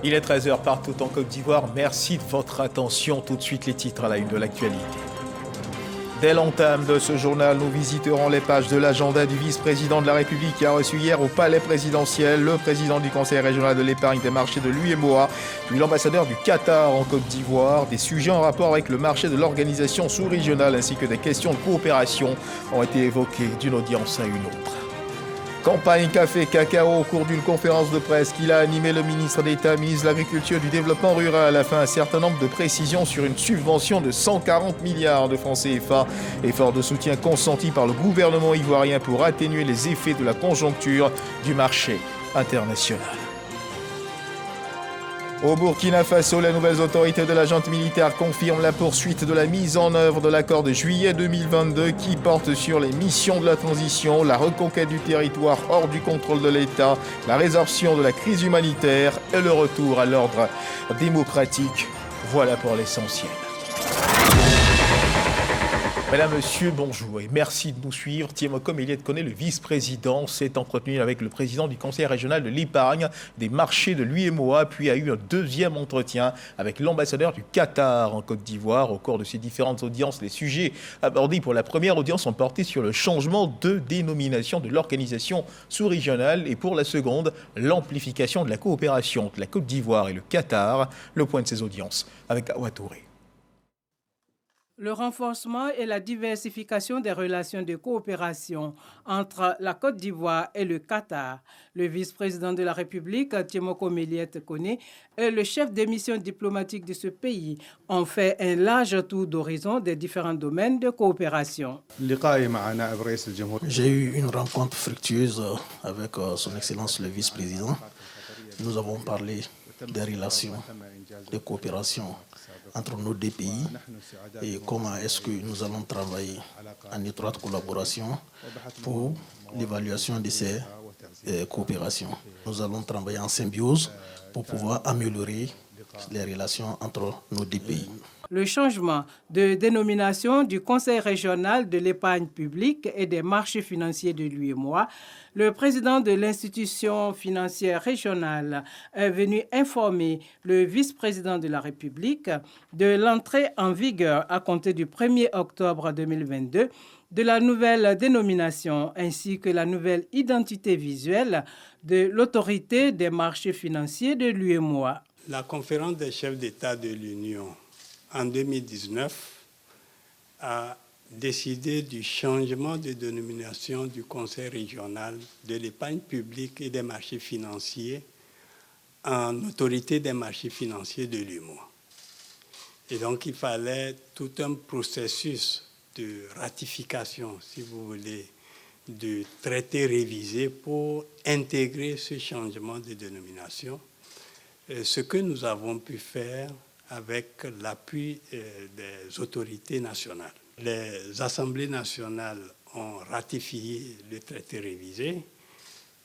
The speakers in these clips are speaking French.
Il est 13 h partout en Côte d'Ivoire. Merci de votre attention. Tout de suite, les titres à la une de l'actualité. Dès l'entame de ce journal, nous visiterons les pages de l'agenda du vice-président de la République qui a reçu hier au palais présidentiel le président du Conseil régional de l'épargne des marchés de l'UEMOA, puis l'ambassadeur du Qatar en Côte d'Ivoire. Des sujets en rapport avec le marché de l'organisation sous-régionale ainsi que des questions de coopération ont été évoquées d'une audience à une autre. Campagne café cacao au cours d'une conférence de presse qu'il a animé le ministre d'État, ministre de l'Agriculture et du Développement rural, a fait un certain nombre de précisions sur une subvention de 140 milliards de francs CFA, effort de soutien consenti par le gouvernement ivoirien pour atténuer les effets de la conjoncture du marché international. Au Burkina Faso, les nouvelles autorités de la junte militaire confirment la poursuite de la mise en œuvre de l'accord de juillet 2022 qui porte sur les missions de la transition, la reconquête du territoire hors du contrôle de l'État, la résorption de la crise humanitaire et le retour à l'ordre démocratique. Voilà pour l'essentiel. Mesdames, Messieurs, bonjour et merci de nous suivre. Tiemokom Eliette Koné, le vice-président, s'est entretenu avec le président du Conseil régional de l'épargne des marchés de l'UEMOA, puis a eu un deuxième entretien avec l'ambassadeur du Qatar en Côte d'Ivoire. Au cours de ces différentes audiences, les sujets abordés pour la première audience ont porté sur le changement de dénomination de l'organisation sous-régionale et pour la seconde, l'amplification de la coopération entre la Côte d'Ivoire et le Qatar. Le point de ces audiences avec Awa Touré. Le renforcement et la diversification des relations de coopération entre la Côte d'Ivoire et le Qatar. Le vice-président de la République, Tiemokom Eliette Koné, et le chef des missions diplomatiques de ce pays ont fait un large tour d'horizon des différents domaines de coopération. J'ai eu une rencontre fructueuse avec son Excellence le vice-président. Nous avons parlé des relations de coopération entre nos deux pays et comment est-ce que nous allons travailler en étroite collaboration pour l'évaluation de ces coopérations. Nous allons travailler en symbiose pour pouvoir améliorer les relations entre nos deux pays. Le changement de dénomination du Conseil régional de l'épargne publique et des marchés financiers de l'UEMOA, le président de l'institution financière régionale est venu informer le vice-président de la République de l'entrée en vigueur à compter du 1er octobre 2022 de la nouvelle dénomination ainsi que la nouvelle identité visuelle de l'autorité des marchés financiers de l'UEMOA. La conférence des chefs d'État de l'Union en 2019 a décidé du changement de dénomination du Conseil régional de l'épargne publique et des marchés financiers en autorité des marchés financiers de l'UEMOA. Et donc il fallait tout un processus de ratification, si vous voulez, de traité révisé pour intégrer ce changement de dénomination. Ce que nous avons pu faire avec l'appui des autorités nationales. Les assemblées nationales ont ratifié le traité révisé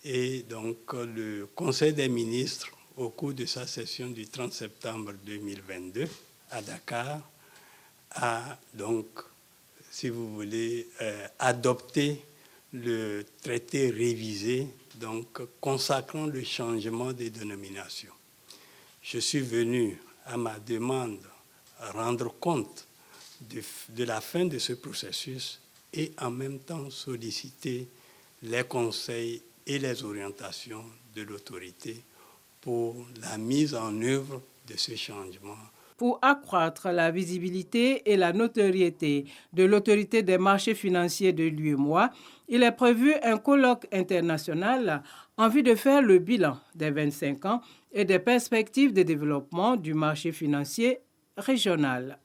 et donc le Conseil des ministres, au cours de sa session du 30 septembre 2022 à Dakar, a donc, si vous voulez, adopté le traité révisé, donc consacrant le changement des dénominations. Je suis venu à ma demande rendre compte de la fin de ce processus et en même temps solliciter les conseils et les orientations de l'autorité pour la mise en œuvre de ce changement. Pour accroître la visibilité et la notoriété de l'autorité des marchés financiers de l'UEMOA, il est prévu un colloque international en vue de faire le bilan des 25 ans et des perspectives de développement du marché financier régional.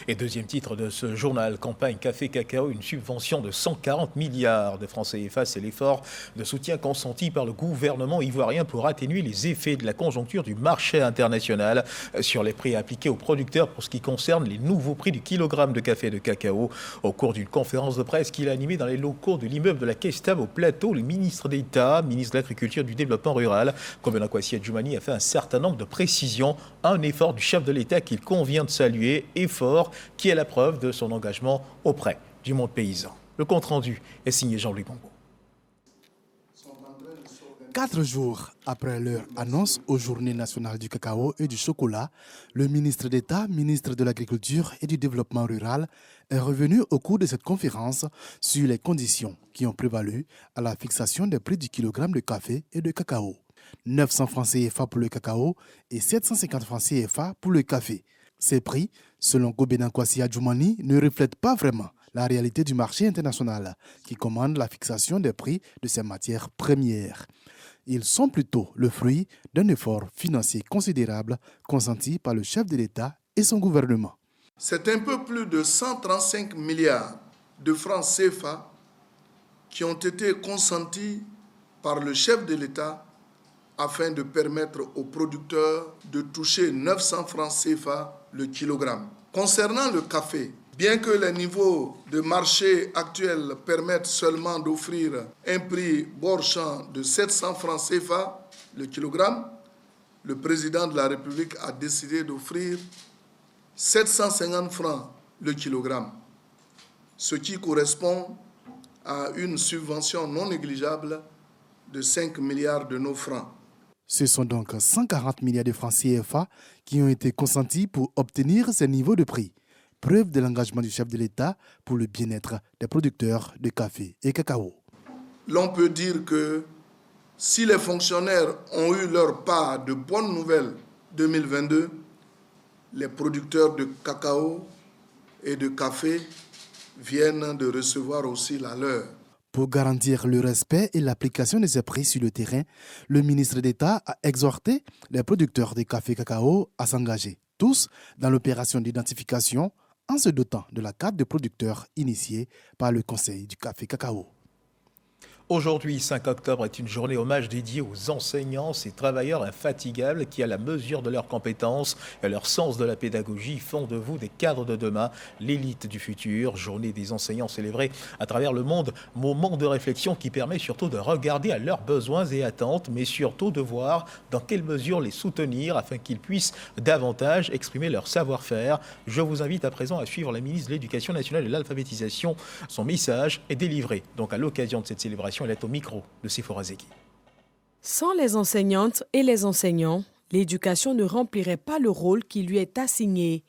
Et deuxième titre de ce journal, campagne café cacao, une subvention de 140 milliards de francs CFA, c'est l'effort de soutien consenti par le gouvernement ivoirien pour atténuer les effets de la conjoncture du marché international sur les prix appliqués aux producteurs pour ce qui concerne les nouveaux prix du kilogramme de café et de cacao. Au cours d'une conférence de presse qu'il a animée dans les locaux de l'immeuble de la Kestam au Plateau, le ministre d'État, ministre de l'Agriculture et du Développement rural, Kobena Kwasi Adjoumani, a fait un certain nombre de précisions, un effort du chef de l'État qu'il convient de saluer, effort qui est la preuve de son engagement auprès du monde paysan. Le compte-rendu est signé Jean-Louis Bongo. 4 jours après leur annonce aux Journées nationales du cacao et du chocolat, le ministre d'État, ministre de l'Agriculture et du Développement rural, est revenu au cours de cette conférence sur les conditions qui ont prévalu à la fixation des prix du kilogramme de café et de cacao. 900 francs CFA pour le cacao et 750 francs CFA pour le café. Ces prix, selon Gobena Kwasi Adjoumani, ne reflètent pas vraiment la réalité du marché international qui commande la fixation des prix de ces matières premières. Ils sont plutôt le fruit d'un effort financier considérable consenti par le chef de l'État et son gouvernement. C'est un peu plus de 135 milliards de francs CFA qui ont été consentis par le chef de l'État afin de permettre aux producteurs de toucher 900 francs CFA le kilogramme. Concernant le café, bien que les niveaux de marché actuels permettent seulement d'offrir un prix bord champ de 700 francs CFA le kilogramme, le président de la République a décidé d'offrir 750 francs le kilogramme, ce qui correspond à une subvention non négligeable de 5 milliards de nos francs. Ce sont donc 140 milliards de francs CFA qui ont été consentis pour obtenir ces niveaux de prix. Preuve de l'engagement du chef de l'État pour le bien-être des producteurs de café et cacao. L'on peut dire que si les fonctionnaires ont eu leur part de bonnes nouvelles 2022, les producteurs de cacao et de café viennent de recevoir aussi la leur. Pour garantir le respect et l'application de ces prix sur le terrain, le ministre d'État a exhorté les producteurs de café et cacao à s'engager, tous dans l'opération d'identification, en se dotant de la carte de producteur initiée par le Conseil du café cacao. Aujourd'hui, 5 octobre, est une journée hommage dédiée aux enseignants, ces travailleurs infatigables qui, à la mesure de leurs compétences et leur sens de la pédagogie, font de vous des cadres de demain, l'élite du futur. Journée des enseignants célébrée à travers le monde, moment de réflexion qui permet surtout de regarder à leurs besoins et attentes, mais surtout de voir dans quelle mesure les soutenir afin qu'ils puissent davantage exprimer leur savoir-faire. Je vous invite à présent à suivre la ministre de l'Éducation nationale et de l'Alphabétisation. Son message est délivré donc à l'occasion de cette célébration. Elle est au micro de Sephora Zeki. Sans les enseignantes et les enseignants, l'éducation ne remplirait pas le rôle qui lui est assigné.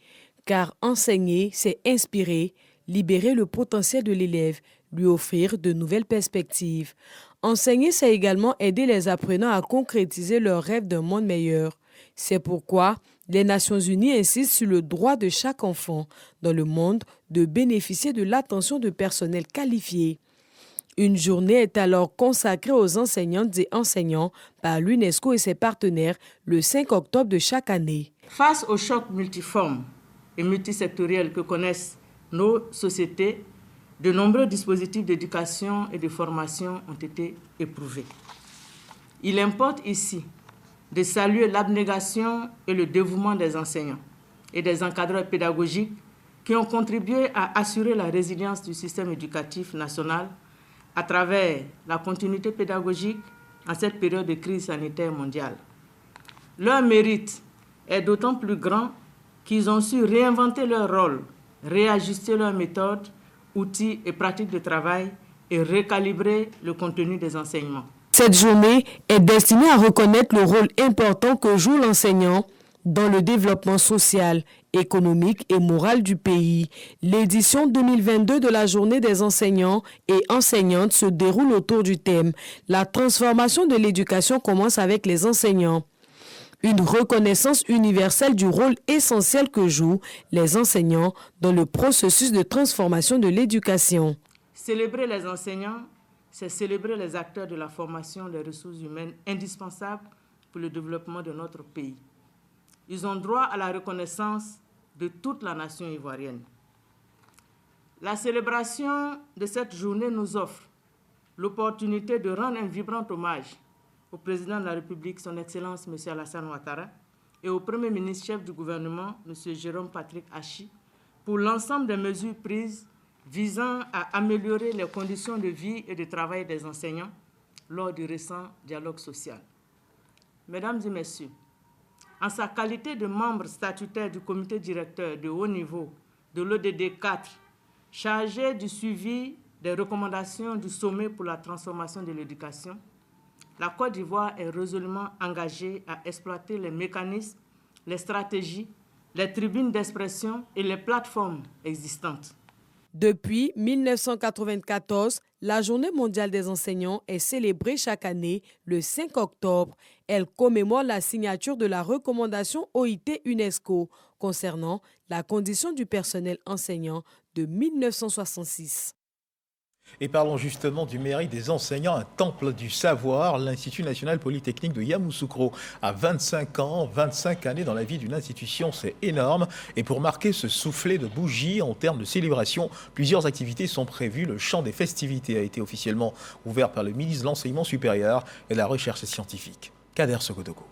Car enseigner, c'est inspirer, libérer le potentiel de l'élève, lui offrir de nouvelles perspectives. Enseigner, c'est également aider les apprenants à concrétiser leurs rêves d'un monde meilleur. C'est pourquoi les Nations Unies insistent sur le droit de chaque enfant dans le monde de bénéficier de l'attention de personnel qualifié. Une journée est alors consacrée aux enseignantes et enseignants par l'UNESCO et ses partenaires le 5 octobre de chaque année. Face aux chocs multiformes et multisectoriels que connaissent nos sociétés, de nombreux dispositifs d'éducation et de formation ont été éprouvés. Il importe ici de saluer l'abnégation et le dévouement des enseignants et des encadreurs pédagogiques qui ont contribué à assurer la résilience du système éducatif national à travers la continuité pédagogique en cette période de crise sanitaire mondiale. Leur mérite est d'autant plus grand qu'ils ont su réinventer leur rôle, réajuster leurs méthodes, outils et pratiques de travail et recalibrer le contenu des enseignements. Cette journée est destinée à reconnaître le rôle important que joue l'enseignant dans le développement social, économique et moral du pays. L'édition 2022 de la Journée des enseignants et enseignantes se déroule autour du thème « La transformation de l'éducation commence avec les enseignants ». Une reconnaissance universelle du rôle essentiel que jouent les enseignants dans le processus de transformation de l'éducation. Célébrer les enseignants, c'est célébrer les acteurs de la formation des ressources humaines indispensables pour le développement de notre pays. Ils ont droit à la reconnaissance de toute la nation ivoirienne. La célébration de cette journée nous offre l'opportunité de rendre un vibrant hommage au président de la République, son Excellence M. Alassane Ouattara, et au Premier ministre chef du gouvernement, M. Jérôme Patrick Hachi, pour l'ensemble des mesures prises visant à améliorer les conditions de vie et de travail des enseignants lors du récent dialogue social. Mesdames et messieurs, en sa qualité de membre statutaire du comité directeur de haut niveau de l'ODD 4, chargé du suivi des recommandations du sommet pour la transformation de l'éducation, la Côte d'Ivoire est résolument engagée à exploiter les mécanismes, les stratégies, les tribunes d'expression et les plateformes existantes. Depuis 1994, la Journée mondiale des enseignants est célébrée chaque année le 5 octobre. Elle commémore la signature de la recommandation OIT-UNESCO concernant la condition du personnel enseignant de 1966. Et parlons justement du mérite des enseignants, un temple du savoir. L'Institut national polytechnique de Yamoussoukro a 25 ans, 25 années dans la vie d'une institution, c'est énorme. Et pour marquer ce soufflet de bougie en termes de célébration, plusieurs activités sont prévues. Le champ des festivités a été officiellement ouvert par le ministre de l'Enseignement supérieur et de la Recherche scientifique. Kader Sokotogo.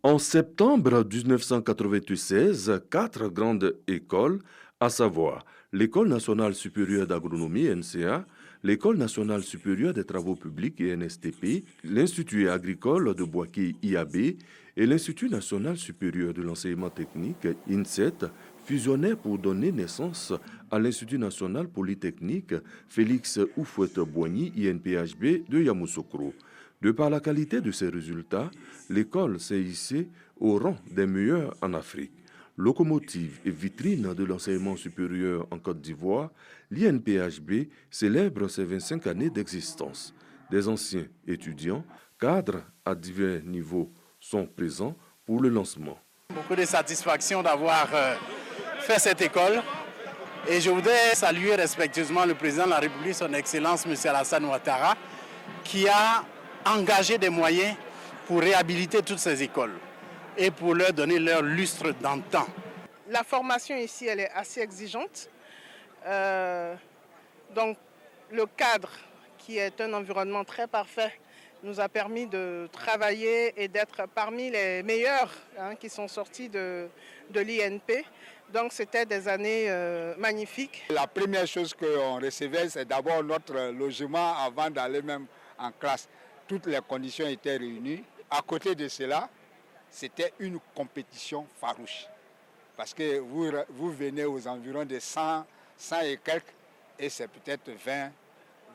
En septembre 1996, 4 grandes écoles, à savoir l'École nationale supérieure d'agronomie, NCA, l'École nationale supérieure des travaux publics, NSTP, l'Institut agricole de Boaké, IAB, et l'Institut national supérieur de l'enseignement technique, INSET, fusionnaient pour donner naissance à l'Institut national polytechnique Félix Houphouët-Boigny, INPHB, de Yamoussoukro. De par la qualité de ses résultats, l'école s'est hissée au rang des meilleures en Afrique. Locomotive et vitrine de l'enseignement supérieur en Côte d'Ivoire, l'INPHB célèbre ses 25 années d'existence. Des anciens étudiants, cadres à divers niveaux sont présents pour le lancement. Beaucoup de satisfaction d'avoir fait cette école et je voudrais saluer respectueusement le président de la République, son Excellence M. Alassane Ouattara, qui a engagé des moyens pour réhabiliter toutes ces écoles et pour leur donner leur lustre d'antan. La formation ici, elle est assez exigeante. Donc, le cadre, qui est un environnement très parfait, nous a permis de travailler et d'être parmi les meilleurs qui sont sortis de l'INP. Donc, c'était des années magnifiques. La première chose qu'on recevait, c'est d'abord notre logement avant d'aller même en classe. Toutes les conditions étaient réunies. À côté de cela, c'était une compétition farouche. Parce que vous venez aux environs de 100 et quelques, et c'est peut-être 20,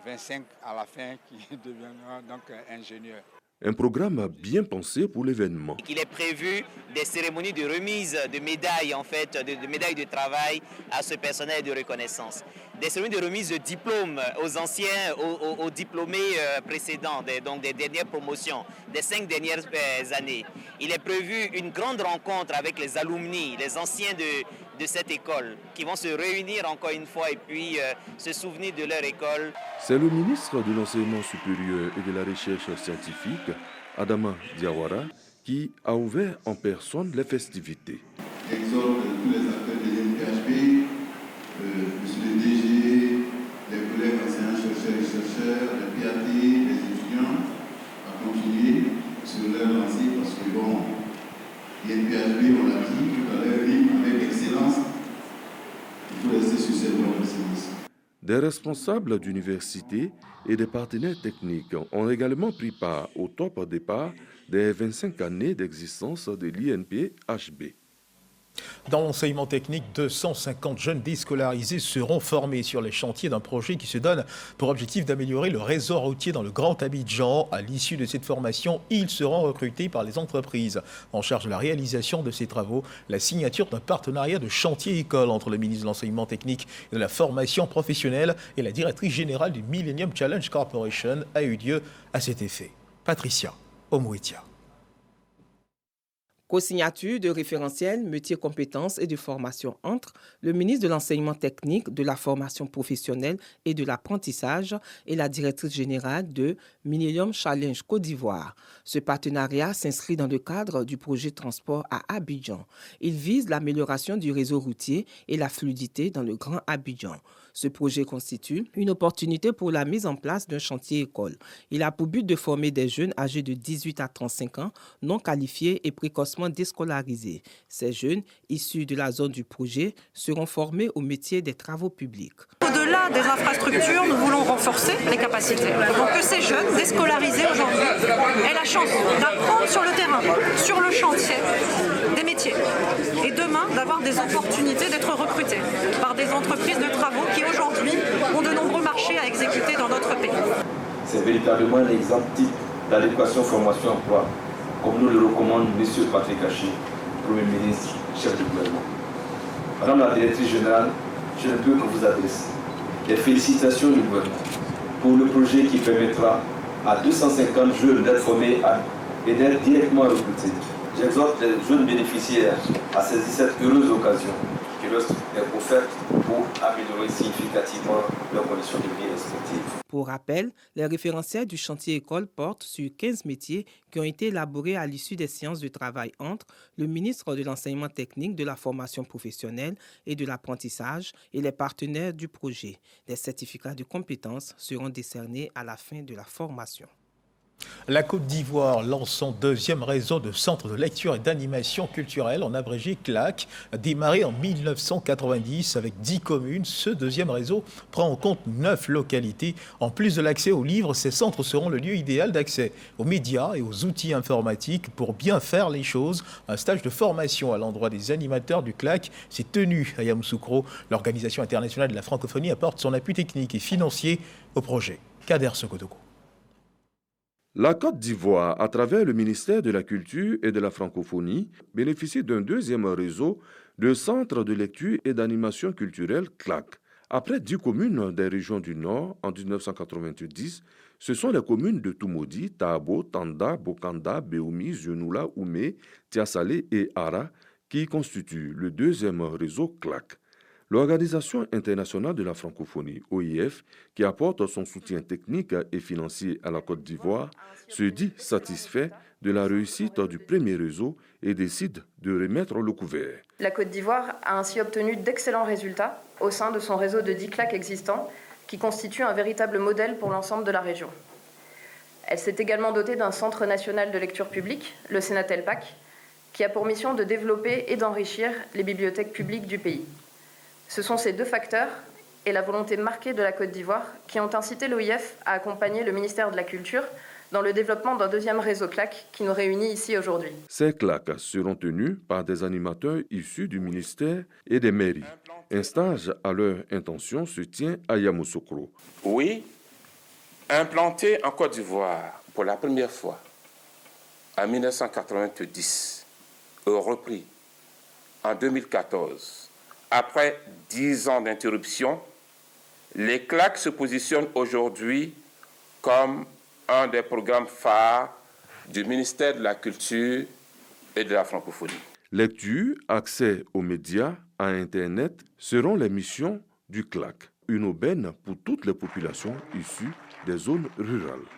25 à la fin qui deviendront donc ingénieurs. Un programme bien pensé pour l'événement. Il est prévu des cérémonies de remise de médailles, de médailles de travail à ce personnel de reconnaissance. Des cérémonies de remise de diplômes aux anciens, aux diplômés précédents, donc des dernières promotions, des 5 dernières années. Il est prévu une grande rencontre avec les alumni, les anciens de cette école, qui vont se réunir encore une fois et puis se souvenir de leur école. C'est le ministre de l'Enseignement supérieur et de la Recherche scientifique, Adama Diawara, qui a ouvert en personne les festivités. J'exhorte tous les acteurs de l'INPHB, monsieur le DG, les collègues enseignants, chercheurs, les PAT, les étudiants, à continuer sur leur lancée parce que l'INPHB, on l'a dit tout à l'heure, avec excellence, il faut rester sur cette voie d'excellence. Des responsables d'universités et des partenaires techniques ont également pris part au top départ des 25 années d'existence de l'INPHB. Dans l'enseignement technique, 250 jeunes déscolarisés seront formés sur les chantiers d'un projet qui se donne pour objectif d'améliorer le réseau routier dans le Grand Abidjan. À l'issue de cette formation, ils seront recrutés par les entreprises en charge de la réalisation de ces travaux. La signature d'un partenariat de chantier-école entre le ministre de l'Enseignement technique et de la formation professionnelle et la directrice générale du Millennium Challenge Corporation a eu lieu à cet effet. Patricia Omouetia. Co-signature de référentiels, métiers, compétences et de formation entre le ministre de l'Enseignement technique, de la formation professionnelle et de l'apprentissage et la directrice générale de Millennium Challenge Côte d'Ivoire. Ce partenariat s'inscrit dans le cadre du projet Transport à Abidjan. Il vise l'amélioration du réseau routier et la fluidité dans le Grand Abidjan. Ce projet constitue une opportunité pour la mise en place d'un chantier-école. Il a pour but de former des jeunes âgés de 18 à 35 ans, non qualifiés et précocement déscolarisés. Ces jeunes, issus de la zone du projet, seront formés au métier des travaux publics. Au-delà des infrastructures, nous voulons renforcer les capacités. Donc que ces jeunes déscolarisés aujourd'hui aient la chance d'apprendre sur le terrain, sur le chantier, des métiers. Et demain, d'avoir des opportunités d'être recrutés par des entreprises de travaux qui aujourd'hui ont de nombreux marchés à exécuter dans notre pays. C'est véritablement un exemple type dans l'éducation, formation, emploi, comme nous le recommande M. Patrick Hachi, Premier ministre, chef du gouvernement. Madame la directrice générale, je ne peux que vous adresser les félicitations du gouvernement pour le projet qui permettra à 250 jeunes d'être formés et d'être directement recrutés. J'exhorte les jeunes bénéficiaires à saisir cette heureuse occasion qui leur est offerte pour améliorer significativement leurs conditions de vie respectives. Pour rappel, les référentiels du chantier école portent sur 15 métiers qui ont été élaborés à l'issue des séances de travail entre le ministre de l'Enseignement technique, de la formation professionnelle et de l'apprentissage et les partenaires du projet. Des certificats de compétences seront décernés à la fin de la formation. La Côte d'Ivoire lance son deuxième réseau de centres de lecture et d'animation culturelle, en abrégé CLAC, démarré en 1990 avec 10 communes. Ce deuxième réseau prend en compte 9 localités. En plus de l'accès aux livres, ces centres seront le lieu idéal d'accès aux médias et aux outils informatiques pour bien faire les choses. Un stage de formation à l'endroit des animateurs du CLAC s'est tenu à Yamoussoukro. L'Organisation internationale de la francophonie apporte son appui technique et financier au projet. Kader Sokodoko. La Côte d'Ivoire, à travers le ministère de la Culture et de la Francophonie, bénéficie d'un deuxième réseau de centres de lecture et d'animation culturelle CLAC. Après 10 communes des régions du Nord en 1990, ce sont les communes de Toumoudi, Taabo, Tanda, Bokanda, Béoumi, Zionoula, Oumé, Tiasalé et Ara qui constituent le deuxième réseau CLAC. L'Organisation internationale de la francophonie, OIF, qui apporte son soutien technique et financier à la Côte d'Ivoire, se dit satisfait de la réussite du premier réseau et décide de remettre le couvert. La Côte d'Ivoire a ainsi obtenu d'excellents résultats au sein de son réseau de 10 CLAC existants, qui constitue un véritable modèle pour l'ensemble de la région. Elle s'est également dotée d'un centre national de lecture publique, le Sénatelpac, qui a pour mission de développer et d'enrichir les bibliothèques publiques du pays. Ce sont ces deux facteurs et la volonté marquée de la Côte d'Ivoire qui ont incité l'OIF à accompagner le ministère de la Culture dans le développement d'un deuxième réseau CLAC qui nous réunit ici aujourd'hui. Ces CLAC seront tenus par des animateurs issus du ministère et des mairies. Un stage à leur intention se tient à Yamoussoukro. Oui, implanté en Côte d'Ivoire pour la première fois en 1990, repris en 2014. Après 10 ans d'interruption, les CLAC se positionnent aujourd'hui comme un des programmes phares du ministère de la Culture et de la Francophonie. Lecture, accès aux médias, à Internet seront les missions du CLAC, une aubaine pour toutes les populations issues des zones rurales.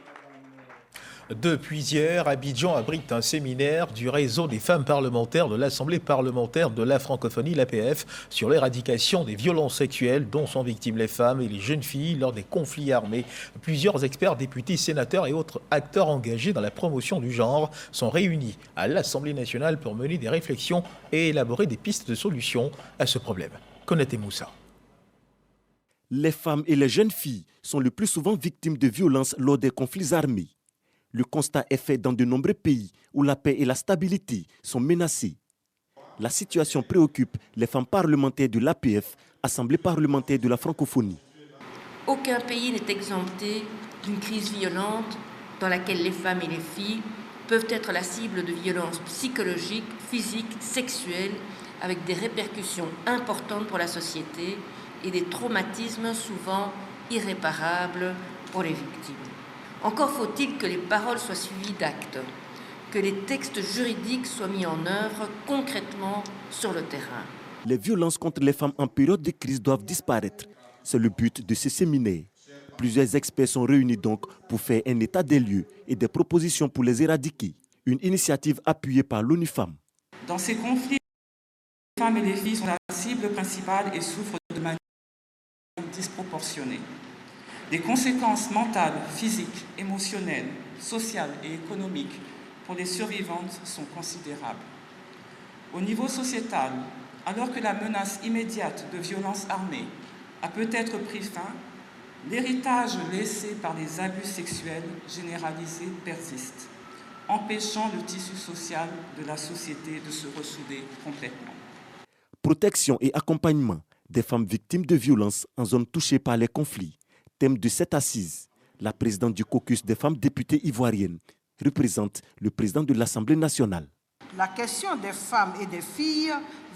Depuis hier, Abidjan abrite un séminaire du réseau des femmes parlementaires de l'Assemblée parlementaire de la francophonie, l'APF, sur l'éradication des violences sexuelles dont sont victimes les femmes et les jeunes filles lors des conflits armés. Plusieurs experts, députés, sénateurs et autres acteurs engagés dans la promotion du genre sont réunis à l'Assemblée nationale pour mener des réflexions et élaborer des pistes de solutions à ce problème. Konate Moussa. Les femmes et les jeunes filles sont le plus souvent victimes de violences lors des conflits armés. Le constat est fait dans de nombreux pays où la paix et la stabilité sont menacées. La situation préoccupe les femmes parlementaires de l'APF, Assemblée parlementaire de la francophonie. Aucun pays n'est exempté d'une crise violente dans laquelle les femmes et les filles peuvent être la cible de violences psychologiques, physiques, sexuelles, avec des répercussions importantes pour la société et des traumatismes souvent irréparables pour les victimes. Encore faut-il que les paroles soient suivies d'actes, que les textes juridiques soient mis en œuvre concrètement sur le terrain. Les violences contre les femmes en période de crise doivent disparaître. C'est le but de ce séminaire. Plusieurs experts sont réunis donc pour faire un état des lieux et des propositions pour les éradiquer. Une initiative appuyée par l'ONU Femmes. Dans ces conflits, les femmes et les filles sont la cible principale et souffrent de manière disproportionnée. Les conséquences mentales, physiques, émotionnelles, sociales et économiques pour les survivantes sont considérables. Au niveau sociétal, alors que la menace immédiate de violences armées a peut-être pris fin, l'héritage laissé par les abus sexuels généralisés persiste, empêchant le tissu social de la société de se ressouder complètement. Protection et accompagnement des femmes victimes de violences en zone touchée par les conflits. Thème de cette assise, la présidente du caucus des femmes députées ivoiriennes, représente le président de l'Assemblée nationale. La question des femmes et des filles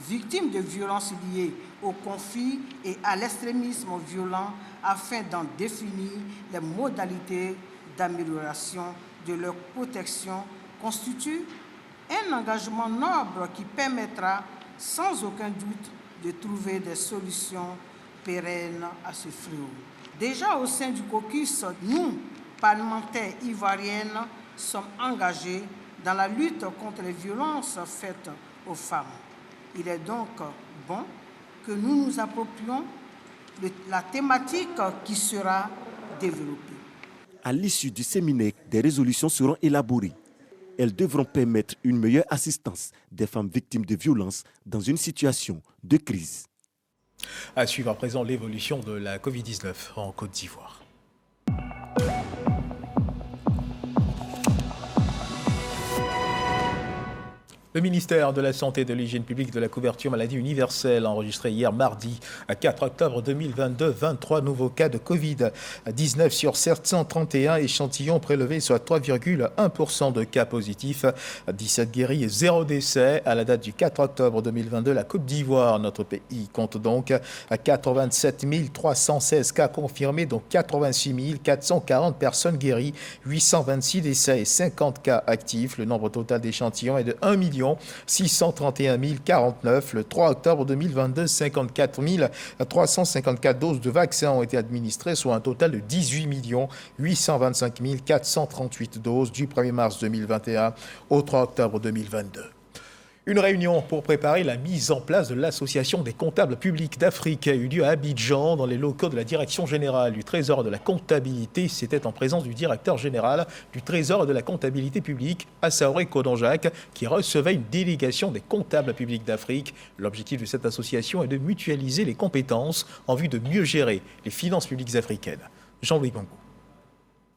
victimes de violences liées au conflit et à l'extrémisme violent afin d'en définir les modalités d'amélioration de leur protection constitue un engagement noble qui permettra sans aucun doute de trouver des solutions pérennes à ce fléau. Déjà au sein du caucus, nous, parlementaires ivoiriennes, sommes engagés dans la lutte contre les violences faites aux femmes. Il est donc bon que nous nous approprions de la thématique qui sera développée. À l'issue du séminaire, des résolutions seront élaborées. Elles devront permettre une meilleure assistance des femmes victimes de violences dans une situation de crise. À suivre à présent l'évolution de la Covid-19 en Côte d'Ivoire. Le ministère de la Santé et de l'Hygiène publique de la couverture maladie universelle a enregistré hier mardi, 4 octobre 2022, 23 nouveaux cas de Covid-19 sur 731 échantillons prélevés, soit 3,1% de cas positifs, 17 guéris et 0 décès. À la date du 4 octobre 2022, la Côte d'Ivoire, notre pays, compte donc 87 316 cas confirmés, dont 86 440 personnes guéries, 826 décès et 50 cas actifs. Le nombre total d'échantillons est de 1 631 049. Le 3 octobre 2022, 54 354 doses de vaccins ont été administrées, soit un total de 18 825 438 doses du 1er mars 2021 au 3 octobre 2022. Une réunion pour préparer la mise en place de l'Association des comptables publics d'Afrique a eu lieu à Abidjan, dans les locaux de la Direction générale du Trésor et de la comptabilité. C'était en présence du directeur général du Trésor et de la comptabilité publique, Assaoré Kodanjak, qui recevait une délégation des comptables publics d'Afrique. L'objectif de cette association est de mutualiser les compétences en vue de mieux gérer les finances publiques africaines. Jean-Louis Bongo.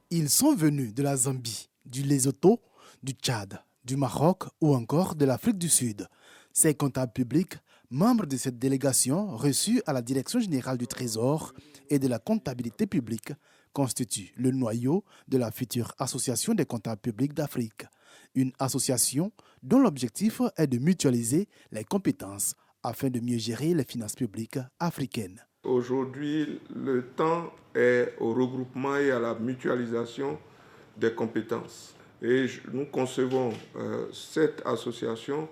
Ils sont venus de la Zambie, du Lesotho, du Tchad, du Maroc ou encore de l'Afrique du Sud. Ces comptables publics, membres de cette délégation reçue à la Direction générale du Trésor et de la comptabilité publique, constituent le noyau de la future Association des comptables publics d'Afrique. Une association dont l'objectif est de mutualiser les compétences afin de mieux gérer les finances publiques africaines. Aujourd'hui, le temps est au regroupement et à la mutualisation des compétences. Et nous concevons cette association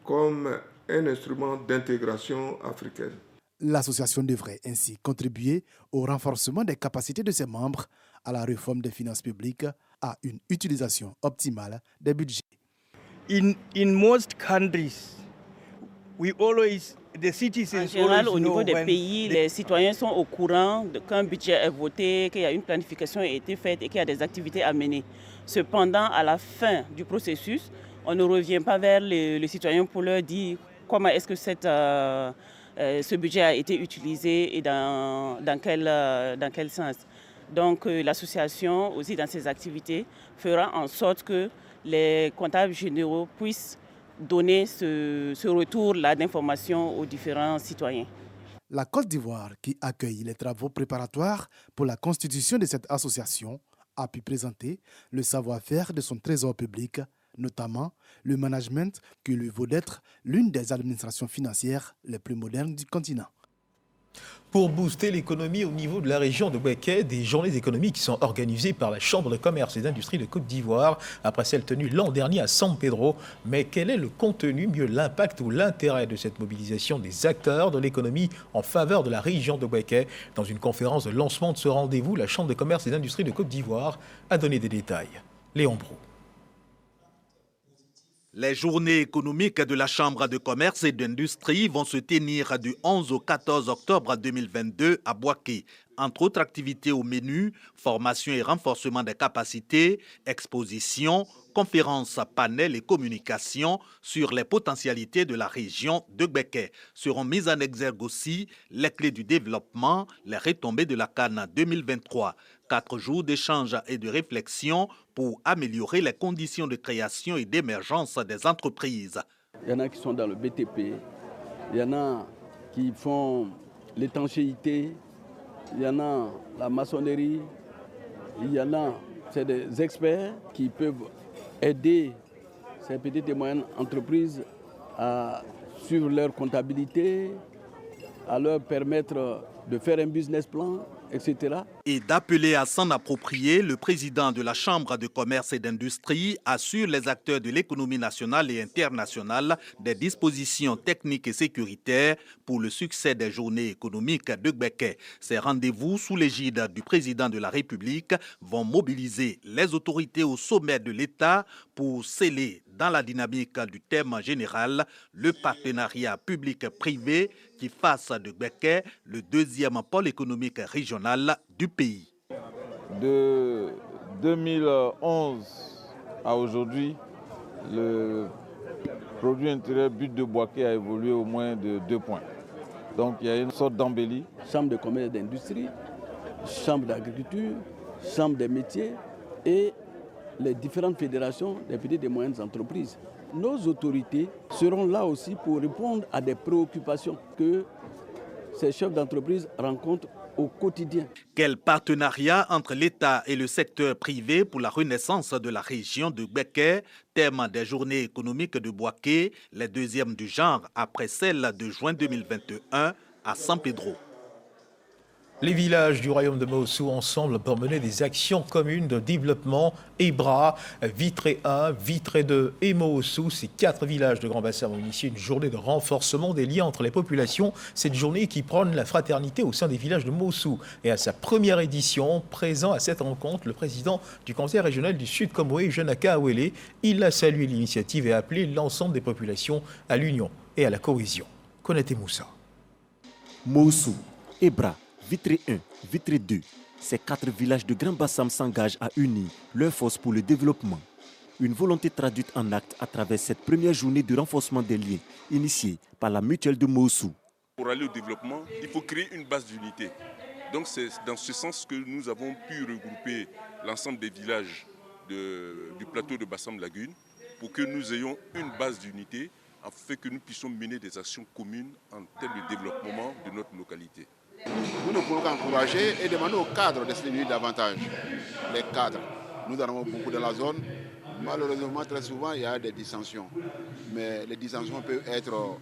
comme un instrument d'intégration africaine. L'association devrait ainsi contribuer au renforcement des capacités de ses membres, à la réforme des finances publiques, à une utilisation optimale des budgets. In most countries, we always En général, au niveau des pays, les citoyens sont au courant qu'un budget est voté, qu'il y a une planification qui a été faite et qu'il y a des activités à mener. Cependant, à la fin du processus, on ne revient pas vers les citoyens pour leur dire comment est-ce que ce budget a été utilisé et dans quel sens. Donc l'association, aussi dans ses activités, fera en sorte que les comptables généraux puissent donner ce retour-là d'informations aux différents citoyens. La Côte d'Ivoire, qui accueille les travaux préparatoires pour la constitution de cette association, a pu présenter le savoir-faire de son trésor public, notamment le management qui lui vaut d'être l'une des administrations financières les plus modernes du continent. Pour booster l'économie au niveau de la région de Bouaké, des journées économiques sont organisées par la Chambre de commerce et d'industrie de Côte d'Ivoire, après celle tenue l'an dernier à San Pedro. Mais quel est le contenu, mieux l'impact ou l'intérêt de cette mobilisation des acteurs de l'économie en faveur de la région de Bouaké? Dans une conférence de lancement de ce rendez-vous, la Chambre de commerce et d'industrie de Côte d'Ivoire a donné des détails. Léon Brou. Les journées économiques de la Chambre de commerce et d'industrie vont se tenir du 11 au 14 octobre 2022 à Bouaké. Entre autres activités au menu, formation et renforcement des capacités, expositions, conférences, panels et communications sur les potentialités de la région de Bouaké. Seront mises en exergue aussi les clés du développement, les retombées de la CAN 2023. 4 jours d'échange et de réflexion pour améliorer les conditions de création et d'émergence des entreprises. Il y en a qui sont dans le BTP, il y en a qui font l'étanchéité, il y en a la maçonnerie, il y en a, c'est des experts qui peuvent aider ces petites et moyennes entreprises à suivre leur comptabilité, à leur permettre de faire un business plan, etc. Et d'appeler à s'en approprier, le président de la Chambre de commerce et d'industrie assure les acteurs de l'économie nationale et internationale des dispositions techniques et sécuritaires pour le succès des journées économiques de Gbeke. Ces rendez-vous sous l'égide du président de la République vont mobiliser les autorités au sommet de l'État pour sceller dans la dynamique du thème général le partenariat public-privé qui fasse de Gbeke le deuxième pôle économique régional du pays. De 2011 à aujourd'hui, le produit intérieur brut de Bouaké a évolué au moins de 2 points. Donc il y a une sorte d'embellie. Chambre de commerce et d'industrie, chambre d'agriculture, chambre des métiers et les différentes fédérations des petites et moyennes entreprises. Nos autorités seront là aussi pour répondre à des préoccupations que ces chefs d'entreprise rencontrent au quotidien. Quel partenariat entre l'État et le secteur privé pour la renaissance de la région de Gbeke, thème des journées économiques de Bouaké, les deuxièmes du genre après celle de juin 2021 à San Pedro. Les villages du royaume de Mawoussou ensemble pour mener des actions communes de développement. Ebra, Vitré 1, Vitré 2 et Mawoussou, ces 4 villages de Grand Bassam ont initié une journée de renforcement des liens entre les populations. Cette journée qui prône la fraternité au sein des villages de Mawoussou. Et à sa première édition, présent à cette rencontre, le président du conseil régional du Sud Comoé, Jenaka Awele, il a salué l'initiative et a appelé l'ensemble des populations à l'union et à la cohésion. Konaté Moussa. Mawoussou, Ebra, Vitré 1, Vitré 2, ces 4 villages de Grand Bassam s'engagent à unir leurs forces pour le développement. Une volonté traduite en actes à travers cette première journée de renforcement des liens initiée par la mutuelle de Mawoussou. Pour aller au développement, il faut créer une base d'unité. Donc c'est dans ce sens que nous avons pu regrouper l'ensemble des villages du plateau de Bassam Lagune pour que nous ayons une base d'unité afin que nous puissions mener des actions communes en termes de développement de notre localité. Nous ne pouvons qu'encourager et demander aux cadres de se unir davantage. Les cadres, nous en avons beaucoup dans la zone. Malheureusement, très souvent, il y a des dissensions. Mais les dissensions peuvent être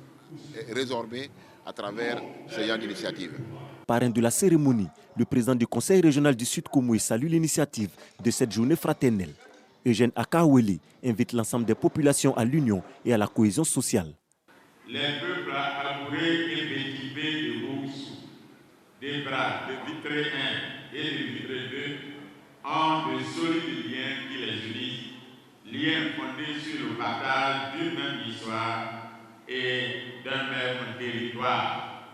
résorbées à travers ce genre d'initiatives. Parrain de la cérémonie, le président du conseil régional du Sud Comoé salue l'initiative de cette journée fraternelle. Eugène Akawele invite l'ensemble des populations à l'union et à la cohésion sociale. Les peuples amoureux et bétibés de Mawoussou, d'Ebra, de Vitré 1 et de Vitré 2 ont de solides liens qui les unissent, liens fondés sur le partage d'une même histoire et d'un même territoire.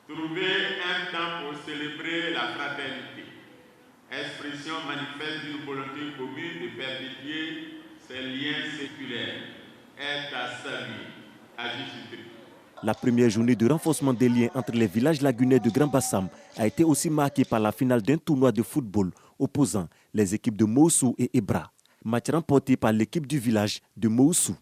Trouver un temps pour célébrer la fraternité, expression manifeste d'une volonté commune de perpétuer ces liens séculaires, est à saluer, à juste titre. La première journée de renforcement des liens entre les villages lagunais de Grand Bassam a été aussi marquée par la finale d'un tournoi de football opposant les équipes de Mawoussou et Ebra. Match remporté par l'équipe du village de Mawoussou.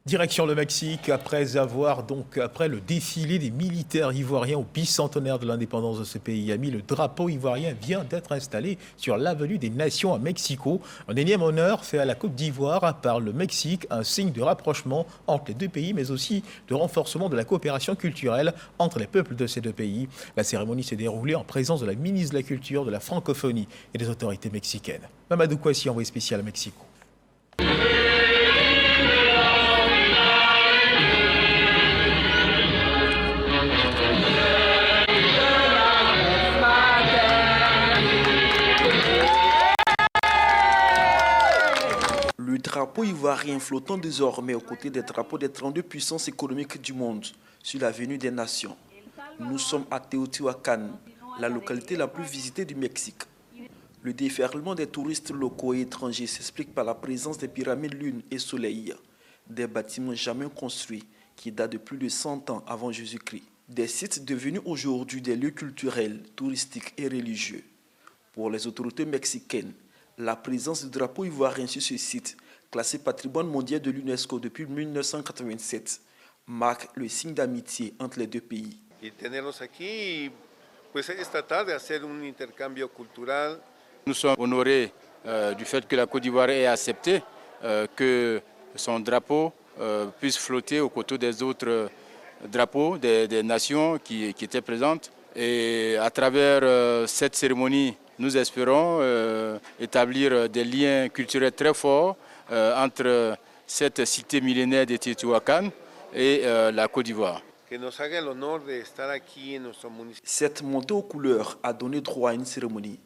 Direction le Mexique, après le défilé des militaires ivoiriens au bicentenaire de l'indépendance de ce pays, ami, le drapeau ivoirien vient d'être installé sur l'avenue des Nations à Mexico. Un énième honneur fait à la Côte d'Ivoire par le Mexique, un signe de rapprochement entre les deux pays, mais aussi de renforcement de la coopération culturelle entre les peuples de ces deux pays. La cérémonie s'est déroulée en présence de la ministre de la Culture, de la Francophonie et des autorités mexicaines. Mamadou Kouassi, envoyé spécial à Mexico. Le drapeau ivoirien flottant désormais aux côtés des drapeaux des 32 puissances économiques du monde sur l'avenue des Nations. Nous sommes à Teotihuacan, la localité la plus visitée du Mexique. Le déferlement des touristes locaux et étrangers s'explique par la présence des pyramides Lune et Soleil, des bâtiments jamais construits qui datent de plus de 100 ans avant Jésus-Christ. Des sites devenus aujourd'hui des lieux culturels, touristiques et religieux. Pour les autorités mexicaines, la présence du drapeau ivoirien sur ce site, classé patrimoine mondial de l'UNESCO depuis 1987, marque le signe d'amitié entre les deux pays. Nous sommes honorés du fait que la Côte d'Ivoire ait accepté que son drapeau puisse flotter aux côtés des autres drapeaux des nations qui étaient présentes. Et à travers cette cérémonie, nous espérons établir des liens culturels très forts entre cette cité millénaire de Teotihuacan et la Côte d'Ivoire. Cette montée aux couleurs a donné droit à une cérémonie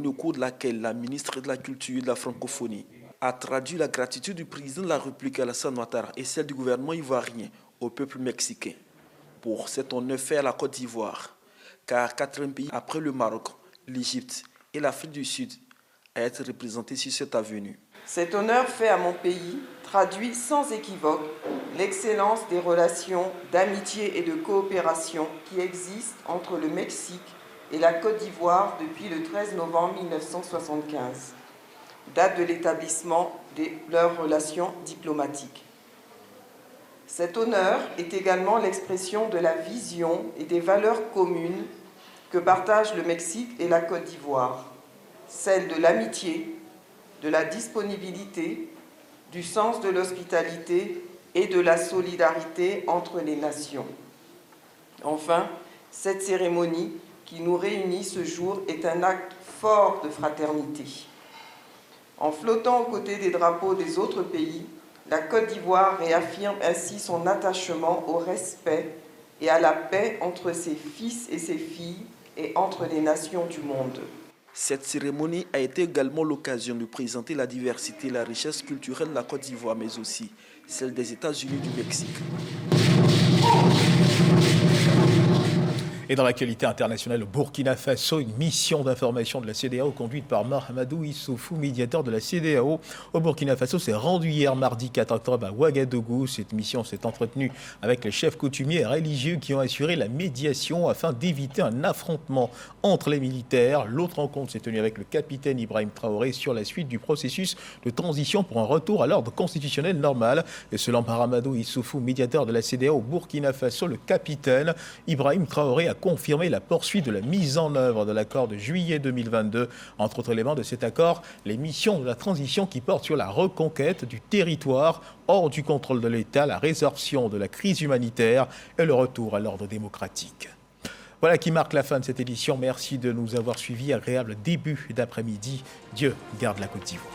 au cours de laquelle la ministre de la Culture et de la Francophonie a traduit la gratitude du président de la République Alassane Ouattara et celle du gouvernement ivoirien au peuple mexicain pour cet honneur fait à la Côte d'Ivoire, car 4 pays après le Maroc, l'Égypte et l'Afrique du Sud à être représentés sur cette avenue. Cet honneur fait à mon pays traduit sans équivoque l'excellence des relations d'amitié et de coopération qui existent entre le Mexique et la Côte d'Ivoire depuis le 13 novembre 1975, date de l'établissement de leurs relations diplomatiques. Cet honneur est également l'expression de la vision et des valeurs communes que partagent le Mexique et la Côte d'Ivoire, celle de l'amitié, de la disponibilité, du sens de l'hospitalité et de la solidarité entre les nations. Enfin, cette cérémonie qui nous réunit ce jour est un acte fort de fraternité. En flottant aux côtés des drapeaux des autres pays, la Côte d'Ivoire réaffirme ainsi son attachement au respect et à la paix entre ses fils et ses filles et entre les nations du monde. Cette cérémonie a été également l'occasion de présenter la diversité et la richesse culturelle de la Côte d'Ivoire, mais aussi celle des États-Unis du Mexique. Et dans l'actualité internationale, au Burkina Faso, une mission d'information de la CEDEAO conduite par Mahamadou Issoufou, médiateur de la CEDEAO au Burkina Faso, s'est rendue hier mardi 4 octobre à Ouagadougou. Cette mission s'est entretenue avec les chefs coutumiers et religieux qui ont assuré la médiation afin d'éviter un affrontement entre les militaires. L'autre rencontre s'est tenue avec le capitaine Ibrahim Traoré sur la suite du processus de transition pour un retour à l'ordre constitutionnel normal. Et selon Mahamadou Issoufou, médiateur de la CEDEAO au Burkina Faso, le capitaine Ibrahim Traoré a confirmé la poursuite de la mise en œuvre de l'accord de juillet 2022. Entre autres éléments de cet accord, les missions de la transition qui portent sur la reconquête du territoire hors du contrôle de l'État, la résorption de la crise humanitaire et le retour à l'ordre démocratique. Voilà qui marque la fin de cette édition. Merci de nous avoir suivis. Agréable début d'après-midi. Dieu garde la Côte d'Ivoire.